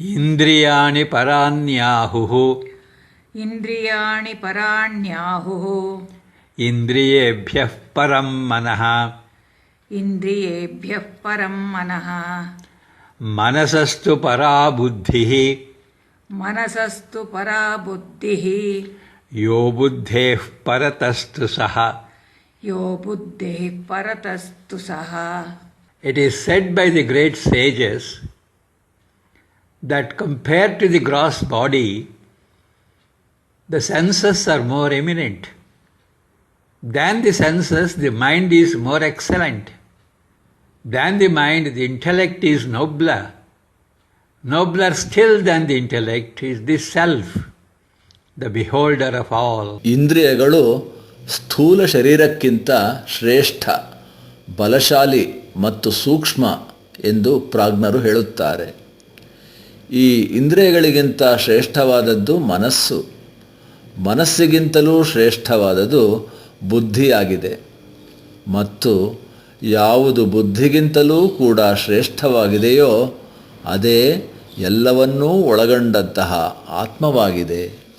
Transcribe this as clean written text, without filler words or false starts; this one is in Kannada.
ಇಂದ್ರಿಯಾಣಿ ಪರಾಣ್ಯಾಹುಃ ಇಂದ್ರಿಯಾಣಿ ಪರಾಣ್ಯಾಹುಃ ಇಂದ್ರಿಯೇಭ್ಯಃ ಪರಂ ಮನಃ ಇಂದ್ರಿಯೇಭ್ಯಃ ಪರಂ ಮನಃ ಮನಸಸ್ತು ಪರಾ ಬುದ್ಧಿಃ ಮನಸಸ್ತು ಪರಾ ಬುದ್ಧಿಃ ಯೋ ಬುದ್ಧೇಃ ಪರತಸ್ತು ಸಃ ಯೋ ಬುದ್ಧಿಃ ಪರತಸ್ತು ಸಃ. It is said by the great sages that compared to the gross body, the senses are more eminent. Than the senses, the mind is more excellent. Than the mind, the intellect is nobler. Nobler still than the intellect is the self, the beholder of all. ಇಂದ್ರಿಯಗಳು ಸ್ಥೂಲ ಶರೀರಕ್ಕಿಂತ ಶ್ರೇಷ್ಠ, ಬಲಶಾಲಿ ಮತ್ತು ಸೂಕ್ಷ್ಮ ಎಂದು ಪ್ರಾಜ್ಞರು ಹೇಳುತ್ತಾರೆ. ಈ ಇಂದ್ರಿಯಗಳಿಗಿಂತ ಶ್ರೇಷ್ಠವಾದದ್ದು ಮನಸ್ಸು, ಮನಸ್ಸಿಗಿಂತಲೂ ಶ್ರೇಷ್ಠವಾದದ್ದು ಬುದ್ಧಿಯಾಗಿದೆ. ಮತ್ತು ಯಾವುದು ಬುದ್ಧಿಗಿಂತಲೂ ಕೂಡ ಶ್ರೇಷ್ಠವಾಗಿದೆಯೋ ಅದೇ ಎಲ್ಲವನ್ನೂ ಒಳಗೊಂಡಂತಹ ಆತ್ಮವಾಗಿದೆ.